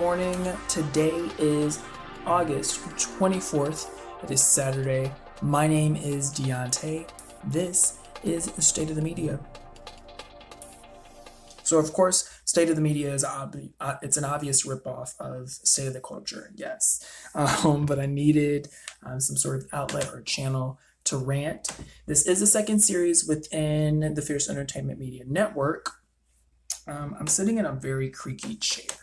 morning. Today is August 24th. It is Saturday. My name is Deonté. This is the State of the Media. So, of course, State of the Media is it's an obvious ripoff of State of the Culture, yes. But I needed some sort of outlet or channel to rant. This is the second series within the Fierce Entertainment Media Network. I'm sitting in a very creaky chair.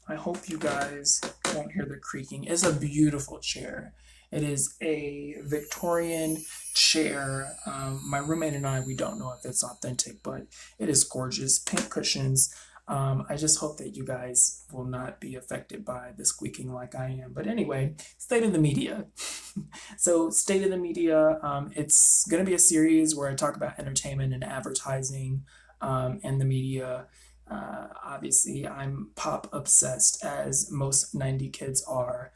I hope you guys won't hear the creaking. It's a beautiful chair. It is a Victorian chair. My roommate and I, we don't know if it's authentic, but it is gorgeous. Pink cushions. I just hope that you guys will not be affected by the squeaking like I am. But anyway, State of the Media. So State of the Media, it's going to be a series where I talk about entertainment and advertising and the media. Obviously, I'm pop obsessed, as most 90 kids are.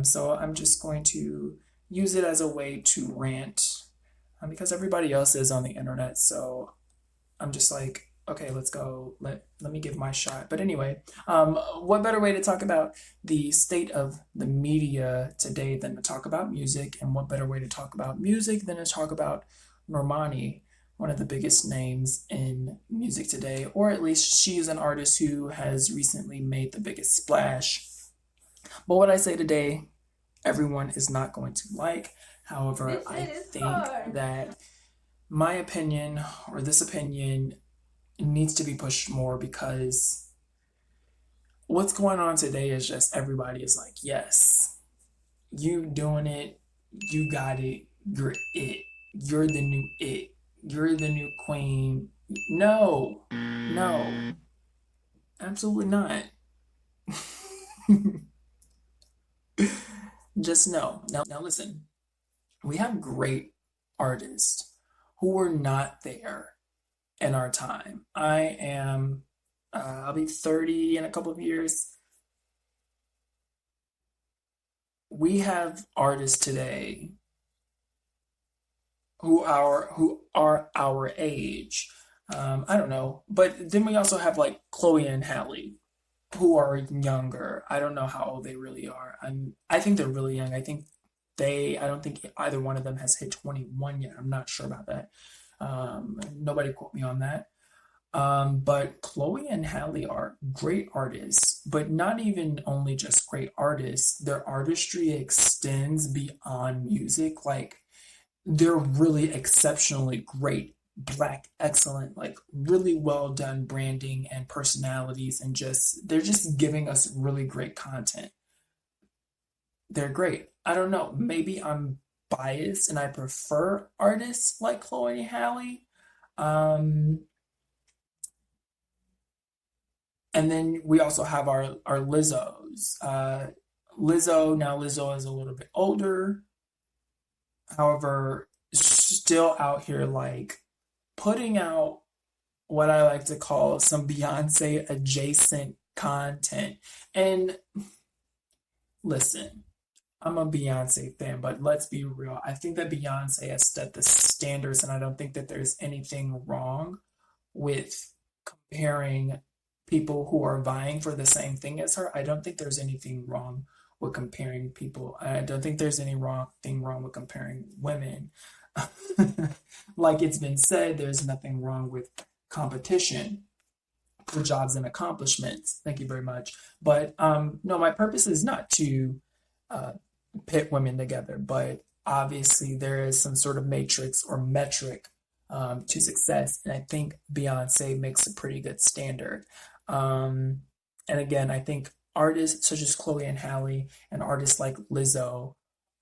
So I'm just going to use it as a way to rant because everybody else is on the internet. So I'm just like, okay, let's go. Let me give my shot. But anyway, what better way to talk about the state of the media today than to talk about music? And what better way to talk about music than to talk about Normani, one of the biggest names in music today, or at least she is an artist who has recently made the biggest splash. But what I say today, everyone is not going to like. However, I think that my opinion or this opinion needs to be pushed more because what's going on today is just everybody is like, yes, you doing it, you got it, you're it, you're the new it. You're the new queen. No, absolutely not. Just no. Now listen, we have great artists who were not there in our time. I'll be 30 in a couple of years. We have artists today who are our age. I don't know. But then we also have like Chloe and Halle, who are younger. I don't know how old they really are. I think they're really young. I don't think either one of them has hit 21 yet. I'm not sure about that. Nobody quote me on that. But Chloe and Halle are great artists, but not even only just great artists. Their artistry extends beyond music. Like, they're really exceptionally great, Black excellent, like really well done branding and personalities, and they're just giving us really great content. They're great. I don't know, maybe I'm biased and I prefer artists like Chloe and Halle. Um, and then we also have our Lizzos. Lizzo is a little bit older. However, still out here like putting out what I like to call some Beyonce adjacent content. And listen, I'm a Beyonce fan, but let's be real. I think that Beyonce has set the standards, and I don't think that there's anything wrong with comparing people who are vying for the same thing as her. I don't think there's anything wrong with comparing people. I don't think there's anything wrong with comparing women. Like it's been said, there's nothing wrong with competition for jobs and accomplishments. Thank you very much. But no, my purpose is not to uh, pit women together, but obviously there is some sort of matrix or metric to success, and I think Beyonce makes a pretty good standard. And again, I think artists such as Chloe and Halle and artists like Lizzo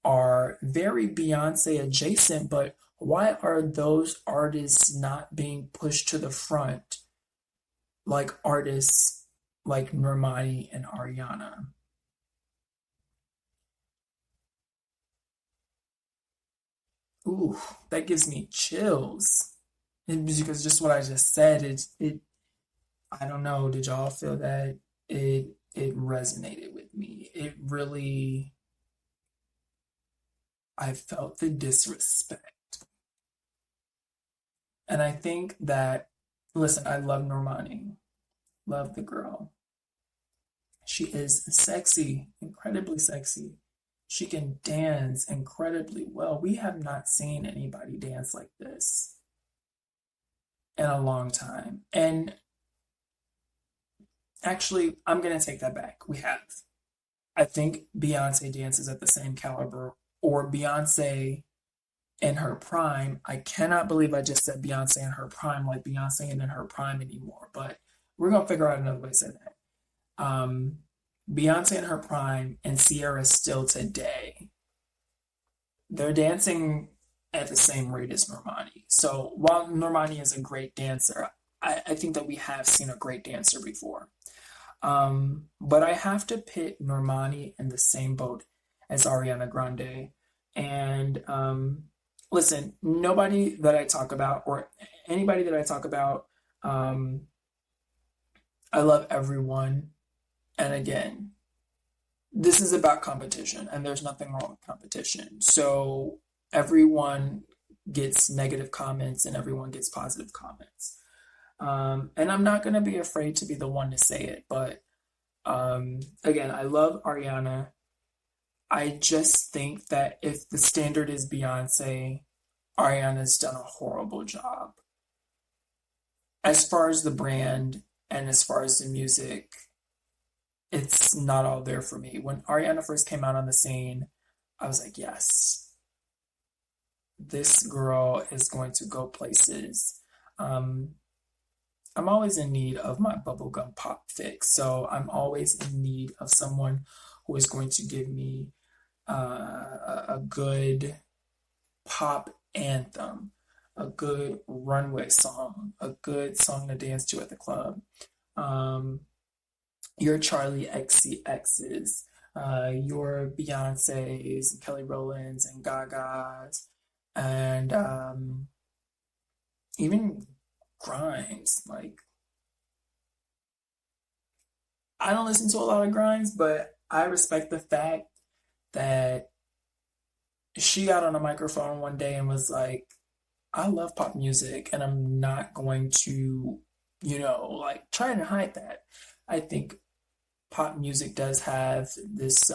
are very Beyonce adjacent, but why are those artists not being pushed to the front like artists like Normani and Ariana? Ooh, that gives me chills. Because just what I just said, I don't know, did y'all feel that? It resonated with me. It really, I felt the disrespect. And I think that, listen, I love Normani, love the girl. She is sexy, incredibly sexy. She can dance incredibly well. We have not seen anybody dance like this in a long time. And actually, I'm going to take that back. We have. I think Beyonce dances at the same caliber, or Beyonce in her prime. I cannot believe I just said Beyonce in her prime, like Beyonce ain't in her prime anymore, but we're going to figure out another way to say that. Beyonce in her prime and Ciara still today, they're dancing at the same rate as Normani. So while Normani is a great dancer, I think that we have seen a great dancer before. But I have to pit Normani in the same boat as Ariana Grande. And listen, nobody that I talk about, or anybody that I talk about, um, I love everyone. And again, this is about competition, and there's nothing wrong with competition. So everyone gets negative comments and everyone gets positive comments. And I'm not going to be afraid to be the one to say it, but again, I love Ariana. I just think that if the standard is Beyonce, Ariana's done a horrible job. As far as the brand and as far as the music, it's not all there for me. When Ariana first came out on the scene, I was like, yes, this girl is going to go places. Um, I'm always in need of my bubblegum pop fix. So I'm always in need of someone who is going to give me a good pop anthem, a good runway song, a good song to dance to at the club. Um, your Charlie XCXs, your Beyoncé's, and Kelly Rowlands, and Gaga's, and even Grimes. Like, I don't listen to a lot of Grimes, but I respect the fact that she got on a microphone one day and was like, I love pop music and I'm not going to, like try and hide that. I think pop music does have this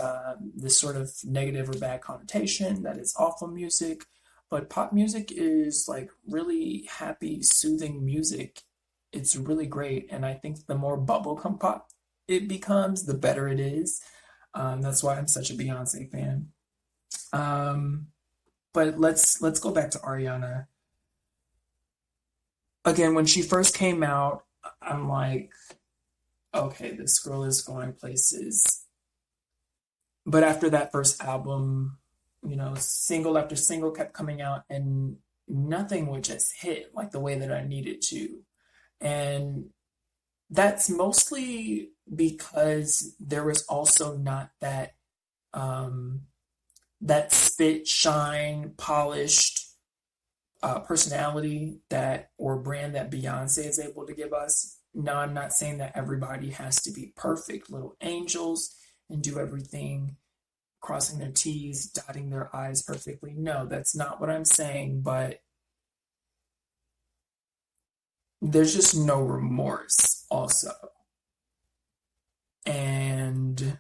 sort of negative or bad connotation that it's awful music, but pop music is like really happy, soothing music. It's really great, and I think the more bubblegum pop it becomes, the better it is. That's why I'm such a Beyonce fan. Um, but let's go back to Ariana. Again, when she first came out, I'm like, okay, this girl is going places. But after that first album, single after single kept coming out and nothing would just hit like the way that I needed to. And that's mostly because there was also not um, that spit, shine, polished personality that or brand that Beyonce is able to give us. No, I'm not saying that everybody has to be perfect little angels and do everything crossing their T's, dotting their I's perfectly. No, that's not what I'm saying, but there's just no remorse also. And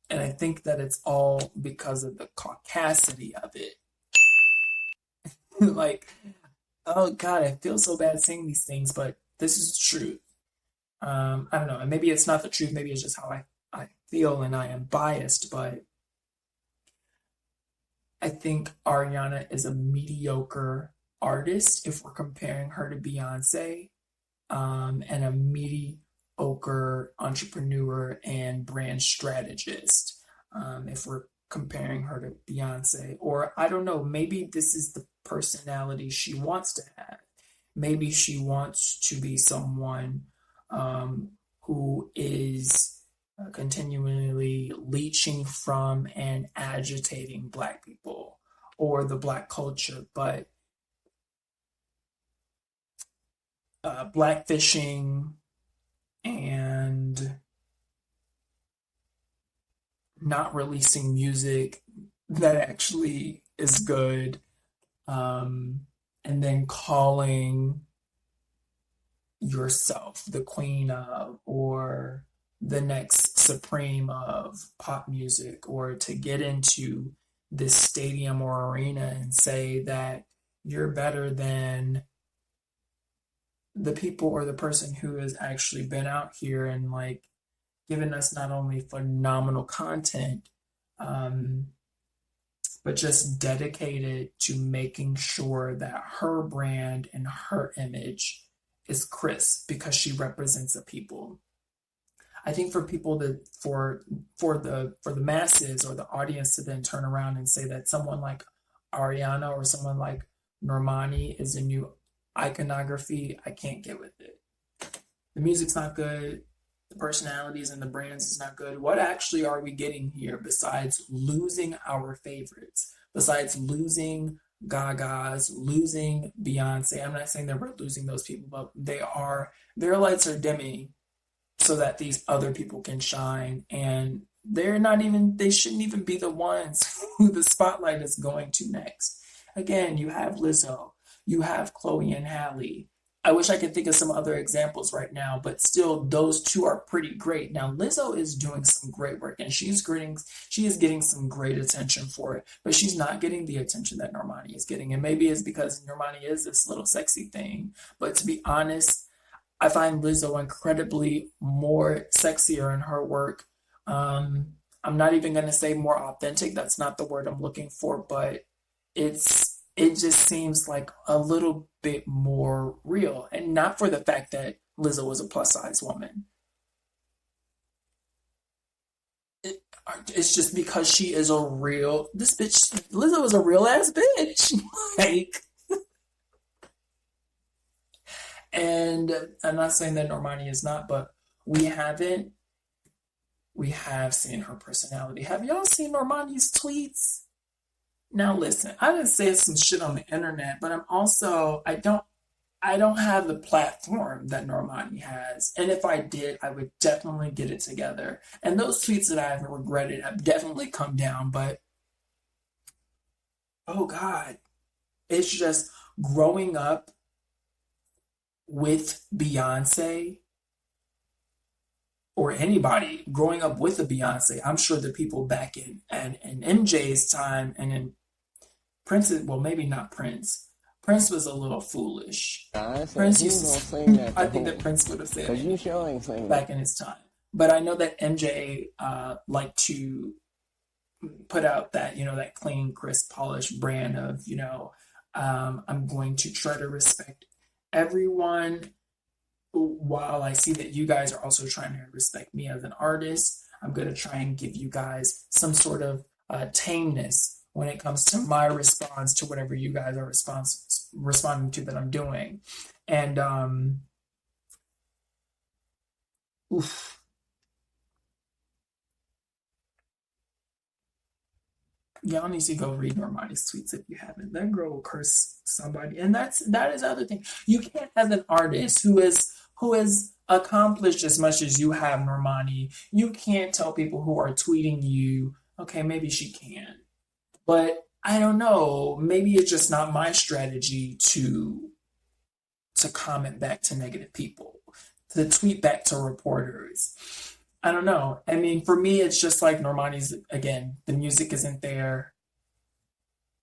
I think that it's all because of the caucasity of it. Like, oh God, I feel so bad saying these things, but this is the truth. I don't know, and maybe it's not the truth, maybe it's just how I feel and I am biased, but I think Ariana is a mediocre artist if we're comparing her to Beyonce, and a mediocre entrepreneur and brand strategist, if we're comparing her to Beyonce. Or I don't know, maybe this is the personality she wants to have. Maybe she wants to be someone who is continually leeching from and agitating Black people or the Black culture, but blackfishing and not releasing music that actually is good, and then calling yourself the queen of, or the next supreme of pop music, or to get into this stadium or arena and say that you're better than the people or the person who has actually been out here and like given us not only phenomenal content, um, but just dedicated to making sure that her brand and her image is crisp because she represents a people. I think for people that for the masses or the audience to then turn around and say that someone like Ariana or someone like Normani is a new iconography, I can't get with it. The music's not good, the personalities and the brands is not good. What actually are we getting here besides losing our favorites? Besides losing Gaga's, losing Beyonce. I'm not saying that we're losing those people, but their lights are dimming so that these other people can shine. And they shouldn't even be the ones who the spotlight is going to next. Again, you have Lizzo, you have Chloe and Halle. I wish I could think of some other examples right now, but still, those two are pretty great. Now, Lizzo is doing some great work, and she is getting some great attention for it, but she's not getting the attention that Normani is getting, and maybe it's because Normani is this little sexy thing. But to be honest, I find Lizzo incredibly more sexier in her work. I'm not even going to say more authentic. That's not the word I'm looking for, but it just seems like a little bit more real. And not for the fact that Lizzo was a plus size woman. It, it's just because she is a real, this bitch, Lizzo is a real ass bitch. Like, and I'm not saying that Normani is not, but we haven't, we have seen her personality. Have y'all seen Normani's tweets? Now listen, I done said some shit on the internet, but I don't have the platform that Normani has. And if I did, I would definitely get it together. And those tweets that I have regretted have definitely come down, but oh God, it's just growing up with Beyonce or anybody growing up with a Beyonce. I'm sure the people back in MJ's time and in Prince, well, maybe not Prince. Prince was a little foolish. I said, Prince who used gonna to, sing that I to think that whom? Prince would have said Cause you anything sure ain't sing back that. in his time. But I know that MJ liked to put out that, that clean, crisp, polished brand of, I'm going to try to respect everyone while I see that you guys are also trying to respect me as an artist. I'm going to try and give you guys some sort of tameness when it comes to my response to whatever you guys are responding to that I'm doing. And oof, y'all need to go read Normani's tweets if you haven't. That girl will curse somebody, and that is the other thing. You can't, as an artist who is accomplished as much as you have, Normani, you can't tell people who are tweeting you. Okay, maybe she can, but I don't know. Maybe it's just not my strategy to comment back to negative people, to tweet back to reporters. I don't know. I mean, for me, it's just like Normani's, again, the music isn't there,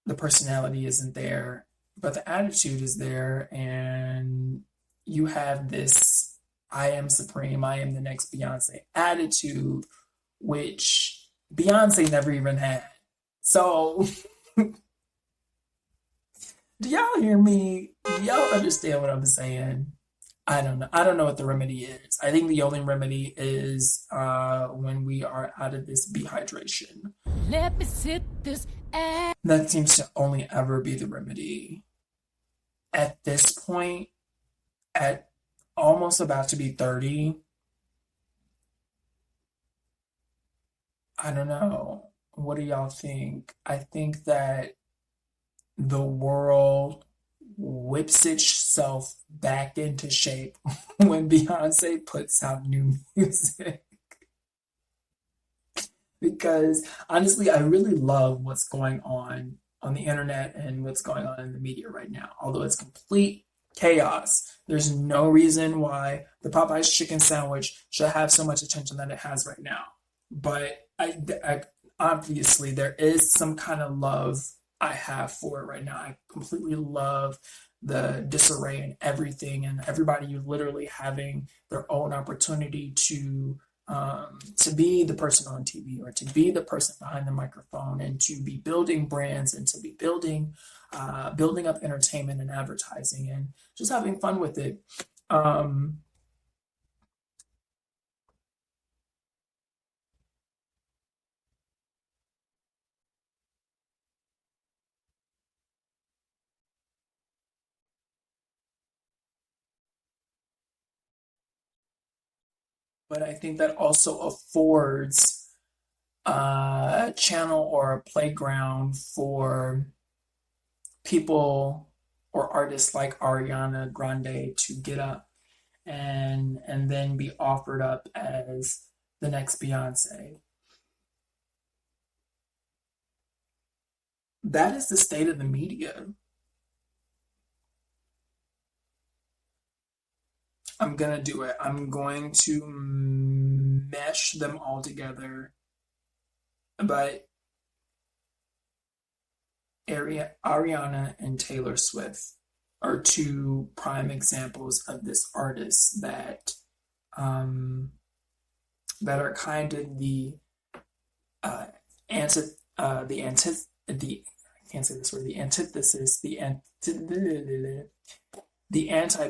the personality isn't there, but the attitude is there. And you have this I am supreme, I am the next Beyonce attitude, which Beyonce never even had. So, do y'all hear me? Do y'all understand what I'm saying? I don't know. I don't know what the remedy is. I think the only remedy is when we are out of this dehydration. Let me sit this ass. That seems to only ever be the remedy. At this point, at almost about to be 30, I don't know. What do y'all think? I think that the world whips itself back into shape when Beyonce puts out new music. Because honestly, I really love what's going on the internet and what's going on in the media right now. Although it's complete Chaos. There's no reason why the Popeyes chicken sandwich should have so much attention that it has right now. But obviously there is some kind of love I have for it right now. I completely love the disarray and everything, and everybody you literally having their own opportunity to be the person on TV or to be the person behind the microphone and to be building brands and to be building up entertainment and advertising and just having fun with it. Um, but I think that also affords a channel or a playground for people or artists like Ariana Grande to get up and then be offered up as the next Beyonce. That is the state of the media. I'm gonna do it. I'm going to mesh them all together. But Ariana and Taylor Swift are two prime examples of this artist um, that are kind of uh, anti the I can't say this word, the antithesis, the anti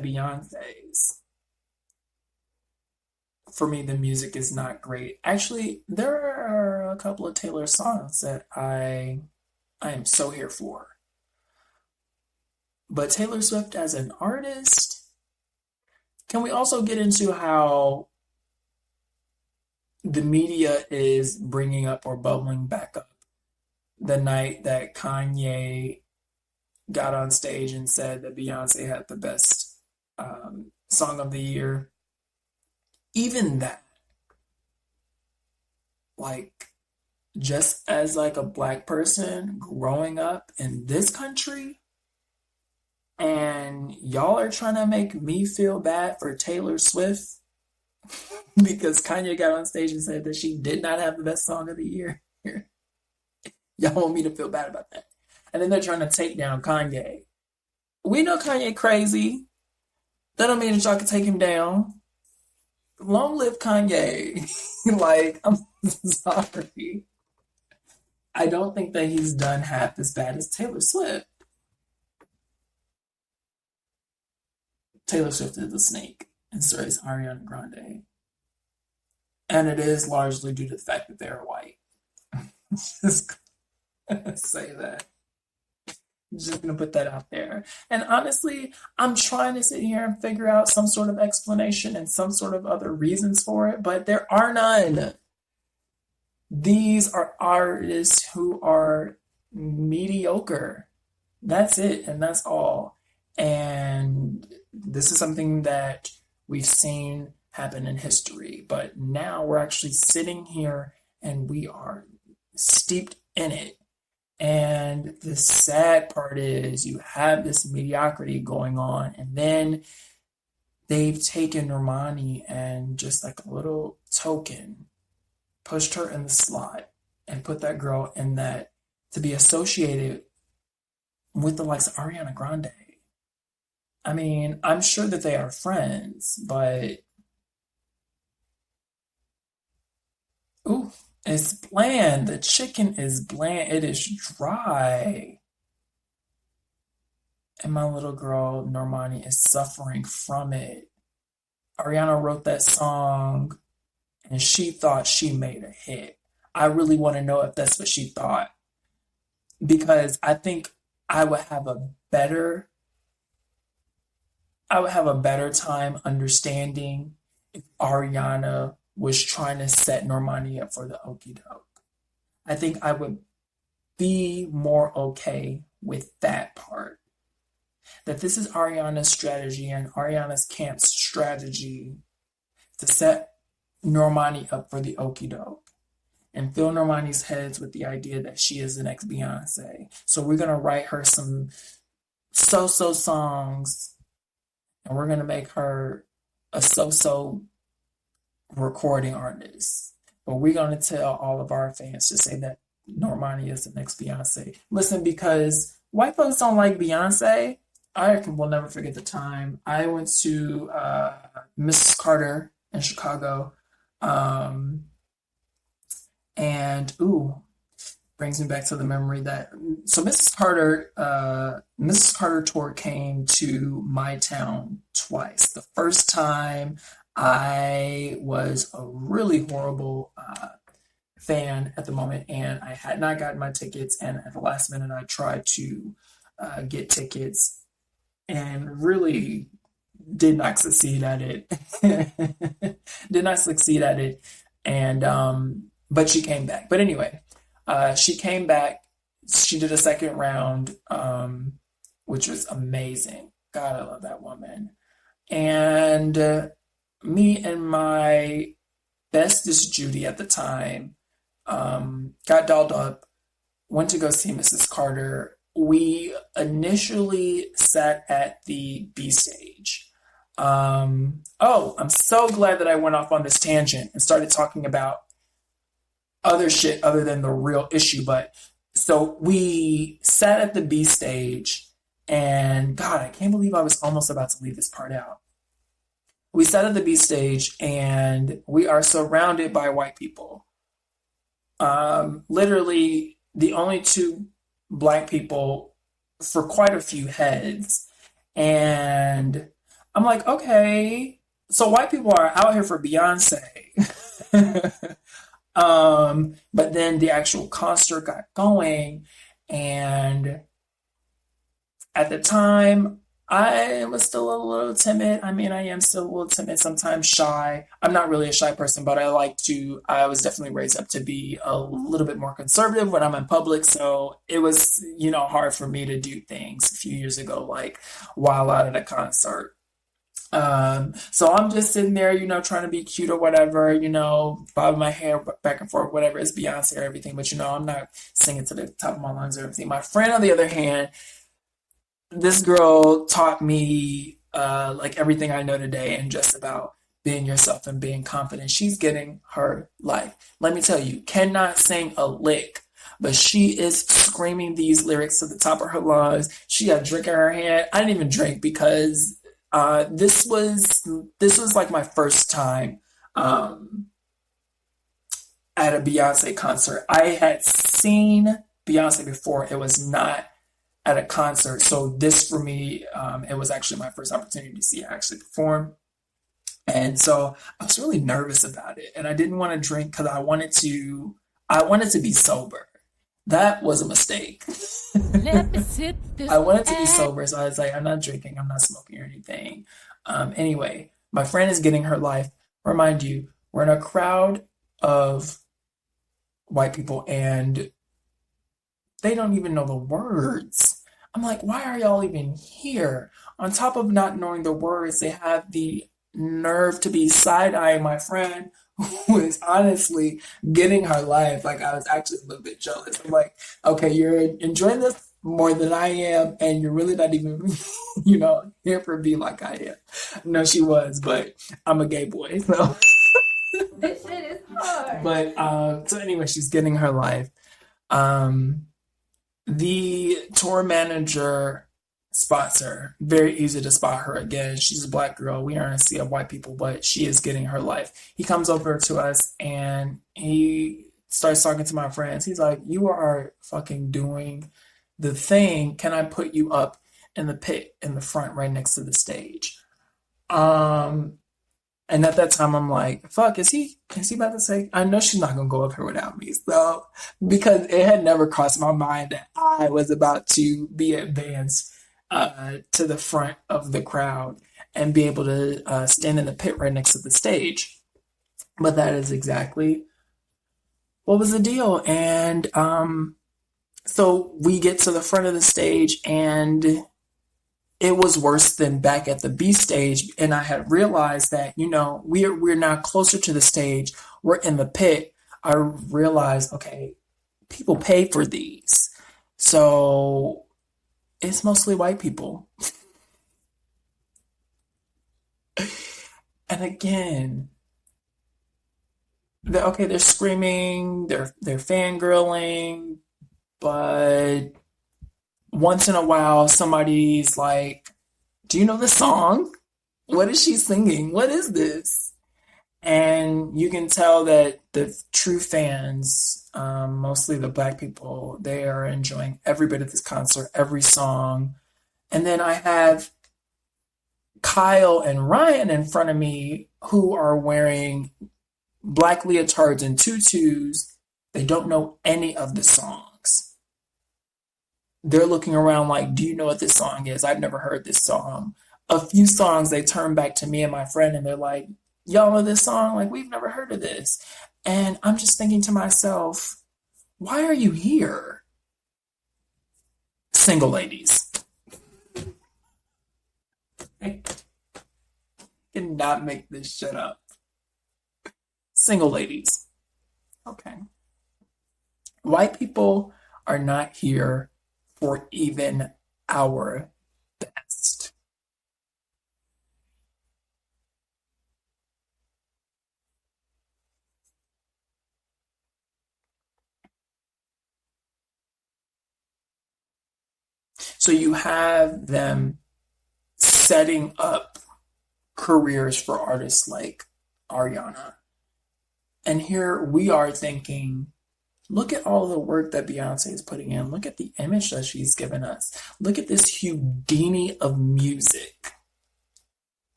Beyonces. For me, the music is not great. Actually, there are a couple of Taylor songs that I am so here for. But Taylor Swift as an artist, can we also get into how the media is bringing up or bubbling back up the night that Kanye got on stage and said that Beyonce had the best song of the year? Even that, like, just as like a black person growing up in this country, and y'all are trying to make me feel bad for Taylor Swift because Kanye got on stage and said that she did not have the best song of the year. Y'all want me to feel bad about that. And then they're trying to take down Kanye. We know Kanye crazy. That don't mean that y'all can take him down. Long live Kanye. Like, I'm sorry. I don't think that he's done half as bad as Taylor Swift. Taylor Swift is the snake, and so is Ariana Grande. And it is largely due to the fact that they're white. Just gonna say that. Just gonna put that out there. And honestly, I'm trying to sit here and figure out some sort of explanation and some sort of other reasons for it, but there are none. These are artists who are mediocre. That's it, and that's all. And this is something that we've seen happen in history, but now we're actually sitting here and we are steeped in it. And the sad part is you have this mediocrity going on, and then they've taken Normani and just like a little token, pushed her in the slot and put that girl in that to be associated with the likes of Ariana Grande. I mean, I'm sure that they are friends, but ooh, it's bland. The chicken is bland. It is dry. And my little girl, Normani, is suffering from it. Ariana wrote that song and she thought she made a hit. I really want to know if that's what she thought because I think I would have a better I would have a better time understanding if Ariana was trying to set Normani up for the okie doke. I think I would be more okay with that part. That this is Ariana's strategy and Ariana's camp's strategy to set Normani up for the okie doke and fill Normani's heads with the idea that she is the next Beyonce. So we're gonna write her some so songs and we're gonna make her a so-so recording artist. But we're gonna tell all of our fans to say that Normani is the next Beyonce. Listen, because white folks don't like Beyonce. Will never forget the time I went to Mrs. Carter in Chicago, um, and ooh, brings me back to the memory that so Mrs. Carter tour came to my town twice. The first time I was a really horrible fan at the moment, and I had not gotten my tickets. And at the last minute, I tried to get tickets, and really did not succeed at it. Did not succeed at it, and but she came back. But anyway, she came back. She did a second round, which was amazing. God, I love that woman. And me and my bestest Judy at the time got dolled up, went to go see Mrs. Carter. We initially sat at the B stage. Oh, I'm so glad that I went off on this tangent and started talking about other shit other than the real issue. But so we sat at the B stage, and God, I can't believe I was almost about to leave this part out. We sat at the B stage, and we are surrounded by white people. Literally, the only two black people for quite a few heads. And I'm like, okay, so white people are out here for Beyonce. But then the actual concert got going, and at the time, I was still a little timid. I mean, I am still a little timid, sometimes shy. I'm not really a shy person, but I was definitely raised up to be a little bit more conservative when I'm in public. So it was, hard for me to do things a few years ago, like while out at a concert. So I'm just sitting there, trying to be cute or whatever, bobbing my hair back and forth, whatever. It's Beyonce or everything, but I'm not singing to the top of my lungs or everything. My friend, on the other hand, this girl taught me like everything I know today, and just about being yourself and being confident. She's getting her life. Let me tell you, cannot sing a lick, but she is screaming these lyrics to the top of her lungs. She had a drink in her hand. I didn't even drink because this was like my first time at a Beyonce concert. I had seen Beyonce before. It was not at a concert. So this for me, it was actually my first opportunity to see her actually perform. And so I was really nervous about it. And I didn't want to drink because I wanted to be sober. That was a mistake. I wanted to be sober, so I was like, I'm not drinking, I'm not smoking or anything. Anyway, my friend is getting her life. Remind you, we're in a crowd of white people, and they don't even know the words. I'm like, why are y'all even here? On top of not knowing the words, they have the nerve to be side-eyeing my friend who is honestly getting her life. Like, I was actually a little bit jealous. I'm like, okay, you're enjoying this more than I am, and you're really not even, here for me like I am. No, she was, but I'm a gay boy, so. This shit is hard. But, so anyway, she's getting her life. The tour manager spots her. Very easy to spot her again. She's a black girl. We are in a sea of white people, but she is getting her life. He comes over to us and he starts talking to my friends. He's like, you are fucking doing the thing. Can I put you up in the pit in the front right next to the stage? And at that time, I'm like, fuck, is he about to say, I know she's not going to go up here without me. So, because it had never crossed my mind that I was about to be advanced to the front of the crowd and be able to stand in the pit right next to the stage. But that is exactly what was the deal. And so we get to the front of the stage, and it was worse than back at the B stage. And I had realized that, we're now closer to the stage. We're in the pit. I realized, okay, people pay for these. So it's mostly white people. And again, they're screaming, they're fangirling, but once in a while somebody's like, "Do you know the song? What is she singing? What is this?" And you can tell that the true fans, mostly the black people, they are enjoying every bit of this concert, every song. And then I have Kyle and Ryan in front of me who are wearing black leotards and tutus. They don't know any of the songs. They're looking around like, "Do you know what this song is? I've never heard this song." A few songs, they turn back to me and my friend and they're like, "Y'all know this song? Like, we've never heard of this." And I'm just thinking to myself, why are you here? Single ladies. I cannot make this shit up. Single ladies. Okay. White people are not here for even our best. So you have them setting up careers for artists like Ariana. And here we are thinking, look at all the work that Beyonce is putting in. Look at the image that she's given us. Look at this Houdini of music.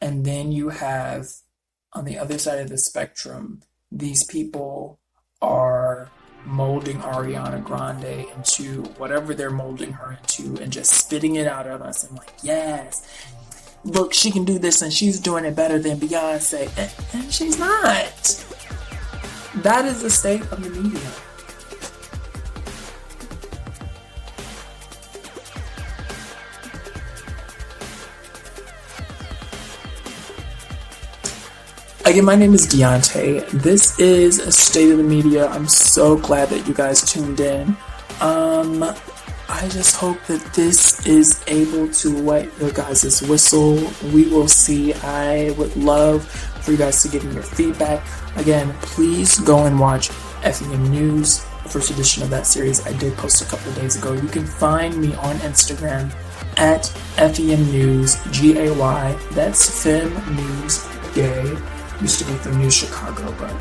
And then you have, on the other side of the spectrum, these people are molding Ariana Grande into whatever they're molding her into and just spitting it out of us and like, yes, look, she can do this and she's doing it better than Beyonce. And she's not. That is the state of the media. Again, my name is Deonté. This is State of the Media. I'm so glad that you guys tuned in. I just hope that this is able to wet your guys' whistle. We will see. I would love for you guys to give me your feedback. Again, please go and watch FEM News, the first edition of that series I did post a couple of days ago. You can find me on Instagram at FEM News, GAY. That's Fem News Gay. Used to be Fem News Chicago, but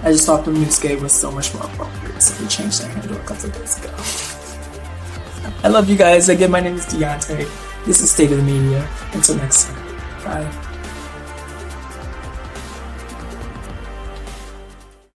I just thought Fem News Gay was so much more appropriate, so we changed that handle a couple of days ago. I love you guys. Again, my name is Deonté. This is State of the Media. Until next time. Bye.